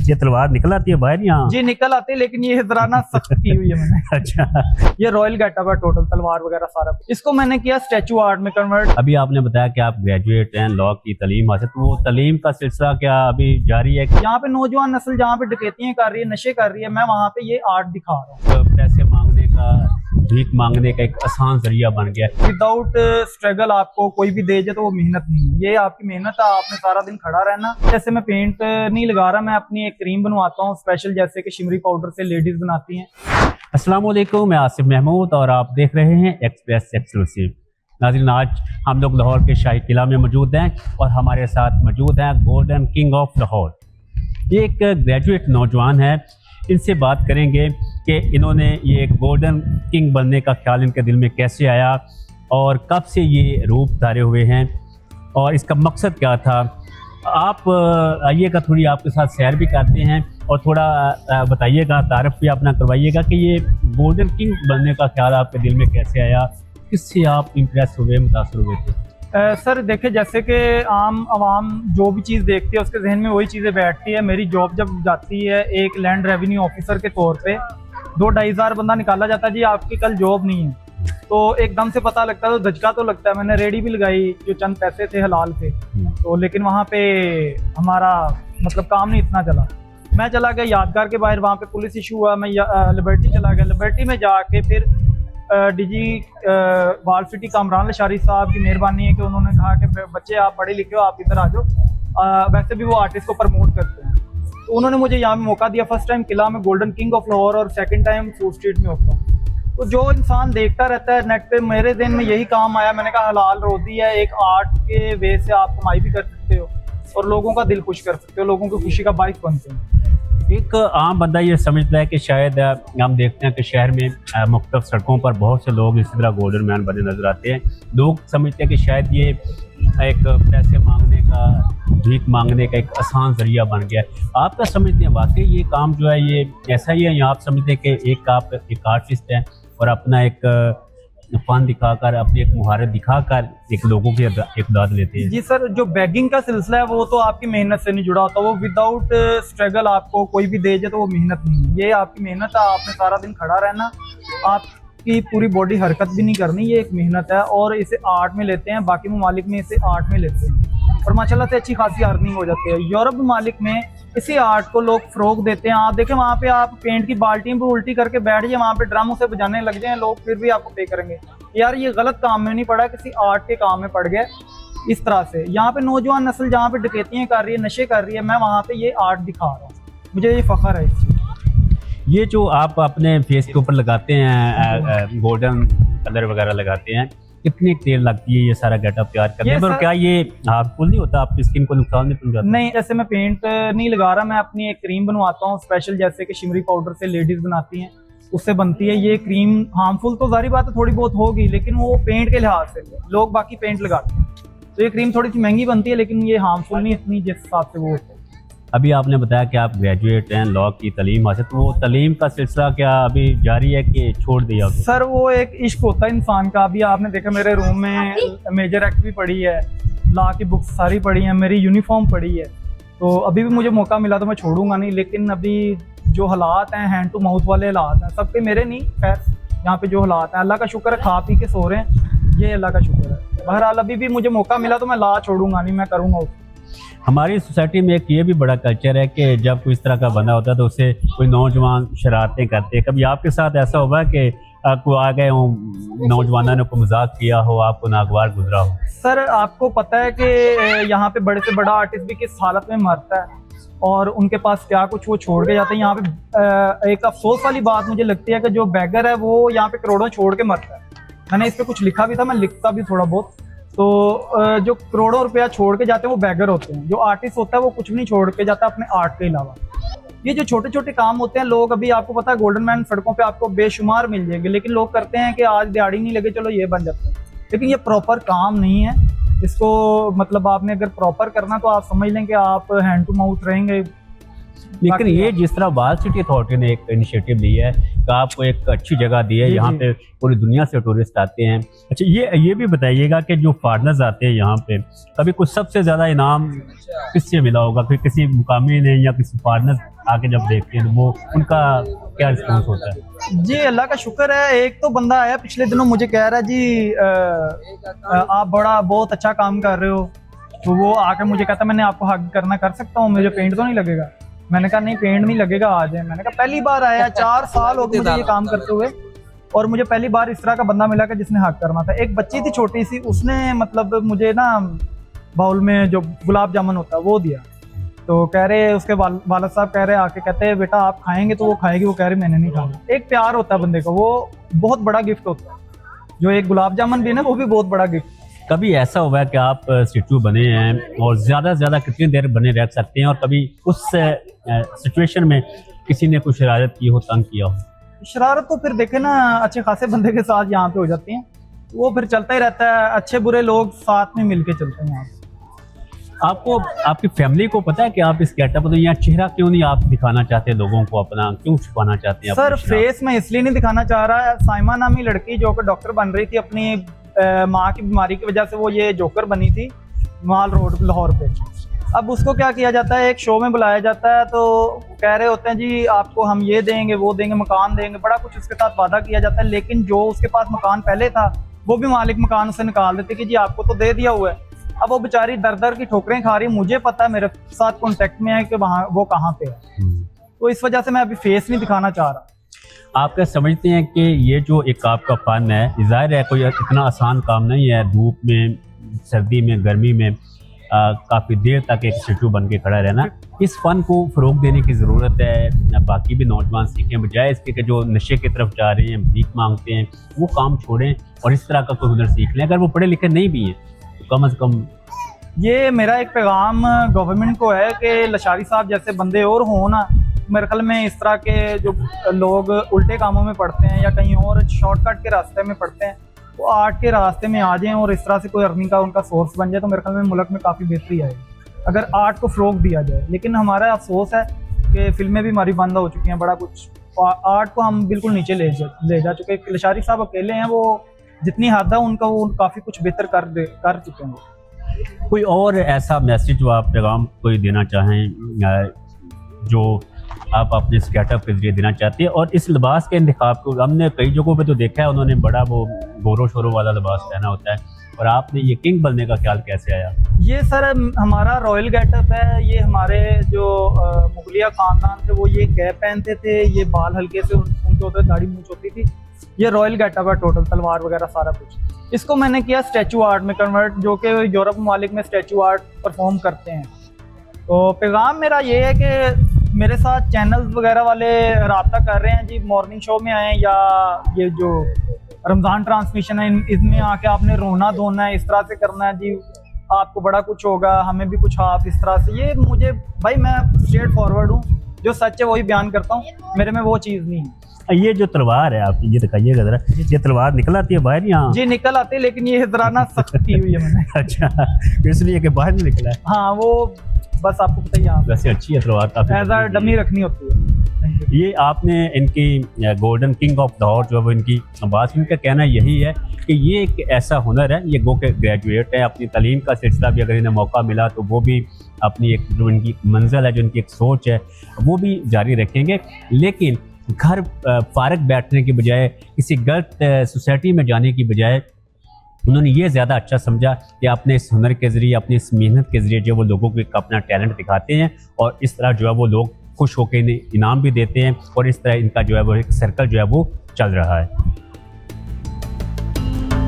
ये तलवार निकल आती है बाहर यहाँ? जी निकल आती है, लेकिन ये जरा ना सख्त की हुई है मैंने। अच्छा, ये रॉयल गेटअप है टोटल, तलवार वगैरह सारा कुछ। इसको मैंने किया स्टैचू आर्ट में कन्वर्ट। अभी आपने बताया कि आप ग्रेजुएट हैं, लॉ की तालीम हासिल, तो वो तालीम का सिलसिला क्या अभी जारी है? यहाँ पे नौजवान नस्ल जहाँ पे डकैतियां कर रही है, नशे कर रही है, मैं वहाँ पे ये आर्ट दिखा रहा हूँ। पैसे मांगने का, भीख मांगने का एक आसान जरिया बन गया। विदाउट स्ट्रगल आपको कोई भी दे जाए तो वो मेहनत नहीं है, ये आपकी मेहनत है। आपने सारा दिन खड़ा रहना। जैसे मैं पेंट नहीं लगा रहा, मैं अपनी एक क्रीम बनवाता हूँ स्पेशल, जैसे कि शिमरी पाउडर से लेडीज बनाती हैं। अस्सलाम वालेकुम, मैं आसिफ महमूद और आप देख रहे हैं एक्सप्रेस एक्सक्लूसिव। नाज़रीन, आज हम लोग लाहौर के शाही किला में मौजूद हैं और हमारे साथ मौजूद हैं गोल्डन किंग ऑफ लाहौर। ये एक ग्रेजुएट नौजवान है, इनसे बात करेंगे कि इन्होंने ये गोल्डन किंग बनने का ख्याल इनके दिल में कैसे आया और कब से ये रूप धारे हुए हैं और इसका मकसद क्या था। आप आइएगा, थोड़ी आपके साथ सैर भी करते हैं और थोड़ा बताइएगा, तारफ़ भी अपना करवाइएगा कि ये गोल्डन किंग बनने का ख्याल आपके दिल में कैसे आया, किससे आप इम्प्रेस हुए, मुतासर हुए थे? सर देखिए, जैसे कि आम आवाम जो भी चीज़ देखती है उसके जहन में वही चीज़ें बैठती है। मेरी जॉब जब जाती है एक लैंड रेवेन्यू ऑफिसर के तौर पे, 2-2.5 हज़ार बंदा निकाला जाता है, जी आपकी कल जॉब नहीं है, तो एकदम से पता लगता है, तो धचका तो लगता है। मैंने रेडी भी लगाई, जो चंद पैसे थे हलाल थे, तो लेकिन वहाँ पे हमारा मतलब काम नहीं इतना चला। मैं चला गया यादगार के बाहर, वहाँ पे पुलिस इशू हुआ, मैं लिबर्टी चला गया। लिबर्टी में जाके फिर डीजी वाल सिटी कामरान लशारी साहब की मेहरबानी है कि उन्होंने कहा कि बच्चे आप पढ़े लिखे हो, आप इधर आ जाओ। वैसे भी वो आर्टिस्ट को प्रमोट करते हैं, तो उन्होंने मुझे यहाँ में मौका दिया। फर्स्ट टाइम किला में गोल्डन किंग ऑफ लाहौर और सेकंड टाइम फूड स्ट्रीट में होता हूँ। तो जो इंसान देखता रहता है नेट पे, मेरे दिन में यही काम आया। मैंने कहा हलाल रोजी है, एक आर्ट के वे से आप कमाई भी कर सकते हो और लोगों का दिल खुश कर सकते हो, लोगों की खुशी का बाइस बनते हैं। एक आम बंदा ये समझता है कि शायद हम देखते हैं कि शहर में मुख्तलिफ सड़कों पर बहुत से लोग इसी तरह गोल्डन मैन बने नजर आते हैं। लोग समझते हैं कि शायद ये एक पैसे मांगने का, भीख मांगने का एक आसान जरिया बन गया है। आप क्या समझते हैं, वाकई ये काम जो है ये ऐसा ही है, या आप समझते हैं कि एक आप एक आर्टिस्ट हैं और अपना एक फन दिखाकर, अपनी एक मुहारत दिखाकर एक लोगों की इमदाद लेते हैं? जी सर, जो बैगिंग का सिलसिला है वो तो आपकी मेहनत से नहीं जुड़ा होता। वो विदाउट स्ट्रगल आपको कोई भी दे जाए तो वो मेहनत नहीं है, ये आपकी मेहनत है। आपने सारा दिन खड़ा रहना, आपकी पूरी बॉडी हरकत भी नहीं करनी, ये एक मेहनत है। और इसे आर्ट में लेते हैं, बाकी ममालिक में इसे आर्ट में लेते हैं और माशाल्लाह से अच्छी खासी अर्निंग हो जाती है। यूरोप ममालिक में इसी आर्ट को लोग फ़रोग देते हैं। आप देखें, वहाँ पे आप पेंट की बाल्टियों पे उल्टी करके बैठ जाए, वहाँ पे ड्रमों से बजाने लग जाए, लोग फिर भी आपको पे करेंगे। यार ये गलत काम में नहीं पड़ा, किसी आर्ट के काम में पड़ गया। इस तरह से यहाँ पे नौजवान नस्ल जहाँ पे डकैतियाँ कर रही है, नशे कर रही है, मैं वहाँ पे ये आर्ट दिखा रहा हूँ। मुझे ये फ़ख्र है इस चीज़। ये जो आप अपने फेस के ऊपर लगाते हैं, गोल्डन कलर वगैरह लगाते हैं, कितनी देर लगती है ये सारा गेटअप तैयार करने में? और क्या ये हार्मफुल नहीं होता, आपकी स्किन को नुकसान नहीं पहुंचाता? नहीं, जैसे मैं पेंट नहीं लगा रहा, मैं अपनी एक क्रीम बनवाता हूँ स्पेशल, जैसे कि शिमरी पाउडर से लेडीज बनाती हैं, उससे बनती है। ये क्रीम हार्मफुल तो जारी बात है थोड़ी बहुत होगी, लेकिन वो पेंट के लिहाज से लोग बाकी पेंट लगाते हैं, तो ये क्रीम थोड़ी सी महंगी बनती है, लेकिन ये हार्मफुल नहीं इतनी जिस हिसाब से वो होता है। अभी आपने बताया कि आप ग्रेजुएट हैं, लॉ की तालीम हासिल, तो वो तालीम का सिलसिला क्या अभी जारी है कि छोड़ दिया? सर वो एक इश्क होता है इंसान का। अभी आपने देखा मेरे रूम में मेजर एक्ट भी पड़ी है, लॉ की बुक्स सारी पड़ी हैं, मेरी यूनिफॉर्म पड़ी है, तो अभी भी मुझे मौका मिला तो मैं छोड़ूंगा नहीं। लेकिन अभी जो हालात हैं, हैंड टू माउथ वाले हालात हैं, सबके मेरे नहीं, खैर यहाँ पे जो हालात हैं, अल्लाह का शुक्र है, खा पी के सो रहे हैं, ये अल्लाह का शुक्र है। बहरहाल अभी भी मुझे मौका मिला तो मैं लॉ छोड़ूंगा नहीं, मैं करूँगा उसको। हमारी सोसाइटी में एक ये भी बड़ा कल्चर है कि जब कोई इस तरह का बंदा होता है तो उसे कोई नौजवान शरारतें करते हैं। कभी आपके साथ ऐसा हुआ कि आपको आ गए हो, नौजवानों ने को मजाक किया हो, आपको नागवार गुजरा हो? सर आपको पता है कि यहाँ पे बड़े से बड़ा आर्टिस्ट भी किस हालत में मरता है और उनके पास क्या कुछ वो छोड़ के जाते हैं। यहाँ पे एक अफसोस वाली बात मुझे लगती है कि जो बैगर है वो यहाँ पे करोड़ों छोड़ के मरता है। मैंने इस पे कुछ लिखा भी था, मैं लिखता भी थोड़ा बहुत। तो जो करोड़ों रुपया छोड़ के जाते हैं वो बैगर होते हैं। जो आर्टिस्ट होता है वो कुछ भी नहीं छोड़ के जाता अपने आर्ट के अलावा। ये जो छोटे छोटे काम होते हैं, लोग अभी आपको पता है गोल्डन मैन सड़कों पे आपको बेशुमार मिल जाएंगे, लेकिन लोग करते हैं कि आज दिहाड़ी नहीं लगे चलो ये बन जाता है, लेकिन ये प्रॉपर काम नहीं है। इसको मतलब आपने अगर प्रॉपर करना तो आप समझ लें कि आप हैंड टू माउथ रहेंगे। लेकिन ये जिस तरह वाल सिटी अथॉरिटी ने एक इनिशिएटिव लिया है का आपको एक अच्छी जगह दी है, जी, यहाँ जी। पे पूरी दुनिया से टूरिस्ट आते हैं। अच्छा, ये भी बताइएगा कि जो फॉरेनर्स आते हैं यहाँ पे, कभी कुछ सबसे ज़्यादा इनाम किससे मिला होगा? फिर किसी मुकामी ने या किसी फॉरेनर आके जब देखते हैं तो वो उनका क्या रिस्पॉन्स होता है? जी अल्लाह का शुक्र है, एक तो बंदा आया पिछले दिनों मुझे कह रहा है जी आप बहुत अच्छा काम कर रहे हो। तो वो आकर मुझे कहता मैंने आपको हक करना कर सकता हूँ, मुझे पेंट तो नहीं लगेगा? मैंने कहा नहीं पेंट नहीं लगेगा, आ जाए। मैंने कहा पहली बार आया, 4 साल हो गए मुझे ये काम करते हुए और मुझे पहली बार इस तरह का बंदा मिला कि जिसने हक करना था। एक बच्ची थी छोटी सी, उसने मतलब मुझे ना बाउल में जो गुलाब जामुन होता है वो दिया। तो कह रहे उसके वालिद साहब कह रहे आके कहते हैं बेटा आप खाएंगे? तो वो खाएगी, वो कह रही मैंने नहीं खाना। एक प्यार होता है बंदे को, वो बहुत बड़ा गिफ्ट होता है। जो एक गुलाब जामुन भी है ना, वो भी बहुत बड़ा गिफ्ट। कभी ऐसा हुआ है कि आप स्टैचू बने हैं और ज़्यादा से ज़्यादा कितनी देर बने रह सकते हैं, और कभी उस सिचुएशन में किसी ने कुछ शरारत की हो, तंग किया हो? शरारत तो फिर देखे ना अच्छे खासे बंदे के साथ यहाँ पे हो जाती हैं, वो फिर चलता ही रहता है। अच्छे बुरे लोग साथ में मिलके चलते हैं यहाँ पे। आपको आपकी फैमिली को पता है कि आप इस गेटअप तो यहाँ चेहरा क्यों नहीं आप दिखाना चाहते लोगों को, अपना क्यों छुपाना चाहते हैं? सर फेस मैं इसलिए नहीं दिखाना चाह रहा है, साइमा नामी लड़की जो कि डॉक्टर बन रही थी अपनी माँ की बीमारी की वजह से, वो ये जोकर बनी थी माल रोड लाहौर पे। अब उसको क्या किया जाता है, एक शो में बुलाया जाता है तो कह रहे होते हैं जी आपको हम ये देंगे वो देंगे, मकान देंगे, बड़ा कुछ उसके साथ वादा किया जाता है। लेकिन जो उसके पास मकान पहले था वो भी मालिक मकान उसे निकाल देते कि जी आपको तो दे दिया हुआ है। अब वो बेचारी दर दर की ठोकरें खा रही, मुझे पता है, मेरे साथ कॉन्टेक्ट में है कि वहाँ वो कहाँ पे है। तो इस वजह से मैं अभी फेस नहीं दिखाना चाह रहा। आप क्या समझते हैं कि ये जो एक आपका फन है, ज़ाहिर है कोई इतना आसान काम नहीं है, धूप में, सर्दी में, गर्मी में काफ़ी देर तक एक स्टैचू बन के खड़ा रहना। इस फन को फ़रोग देने की ज़रूरत है, बाकी भी नौजवान सीखें, बजाय इसके कि जो नशे की तरफ जा रहे हैं, भीख मांगते हैं, वो काम छोड़ें और इस तरह का कोई हुनर सीख लें। अगर वो पढ़े लिखे नहीं भी हैं तो कम से कम ये मेरा एक पैगाम गवर्नमेंट को है कि लशारी साहब जैसे बंदे और हों ना, मेरे ख्याल में इस तरह के जो लोग उल्टे कामों में पड़ते हैं या कहीं और शॉर्टकट के रास्ते में पड़ते हैं, वो आर्ट के रास्ते में आ जाएं और इस तरह से कोई अर्निंग का उनका सोर्स बन जाए, तो मेरे ख्याल में मुल्क में काफ़ी बेहतरी आएगी अगर आर्ट को फ़रोग दिया जाए। लेकिन हमारा अफसोस है कि फिल्में भी हमारी बंद हो चुकी हैं, बड़ा कुछ आर्ट को हम बिल्कुल नीचे ले जा चुके हैं। लशारी साहब अकेले हैं, वो जितनी हद है उनका वो काफ़ी कुछ बेहतर कर चुके हैं। कोई और ऐसा मैसेज जो आप पैगाम कोई देना चाहें जो आप अपने स्केटअप के जरिए देना चाहते हैं? और इस लिबास के इंतखाब को हमने कई जगहों पे तो देखा है, उन्होंने बड़ा वो गोरो शोरो वाला लिबास पहना होता है, और आपने ये किंग बनने का ख्याल कैसे आया? ये सर हमारा रॉयल गेटअप है। ये हमारे जो मुगलिया खानदान थे वो ये कैप पहनते थे, ये बाल हल्के से उनके होते, दाढ़ी मूंछ होती थी। ये रॉयल गेटअप है टोटल, तलवार वगैरह सारा कुछ। इसको मैंने किया स्टैचू आर्ट में कन्वर्ट, जो कि यूरोप ममालिक में स्टैचू आर्ट परफॉर्म करते हैं। तो पैगाम मेरा ये है कि मेरे साथ चैनल्स वगैरह वाले राब्ता कर रहे हैं जी, मॉर्निंग शो में आए या ये जो रमज़ान ट्रांसमिशन है इसमें आके आपने रोना धोना है, इस तरह से करना है जी, आपको बड़ा कुछ होगा, हमें भी कुछ आप इस तरह से। ये मुझे भाई मैं स्ट्रेट फॉरवर्ड हूँ, जो सच है वही बयान करता हूँ, मेरे में वो चीज़ नहीं है। ये जो तलवार है आपकी, ये दिखाइएगा जरा, ये तलवार निकल आती है बाहर यहाँ? जी निकल आती है, लेकिन ये जरा ना सख्त की हुई है मैंने। अच्छा, इसलिए कि बाहर नहीं निकला है? हाँ वो बस आपको पता ही है, वैसे अच्छी है तलवार, काफी एज अ डमी रखनी होती है। ये आपने इनकी गोल्डन किंग ऑफ लाहौर जो है वो इनकी बात, इनका कहना यही है कि ये एक ऐसा हुनर है, ये गो के ग्रेजुएट है, अपनी तालीम का सिलसिला भी अगर इन्हें मौका मिला तो वो भी अपनी एक जो इनकी मंजिल है, जो इनकी एक सोच है, वो भी जारी रखेंगे। लेकिन घर फारग बैठने की बजाय, किसी गलत सोसाइटी में जाने की बजाय, उन्होंने ये ज़्यादा अच्छा समझा कि अपने इस हुनर के ज़रिए, अपनी इस मेहनत के ज़रिए जो वो लोगों को एक अपना टैलेंट दिखाते हैं, और इस तरह जो है वो लोग खुश होकर इन्हें इनाम भी देते हैं, और इस तरह इनका जो है वो एक सर्कल जो है वो चल रहा है।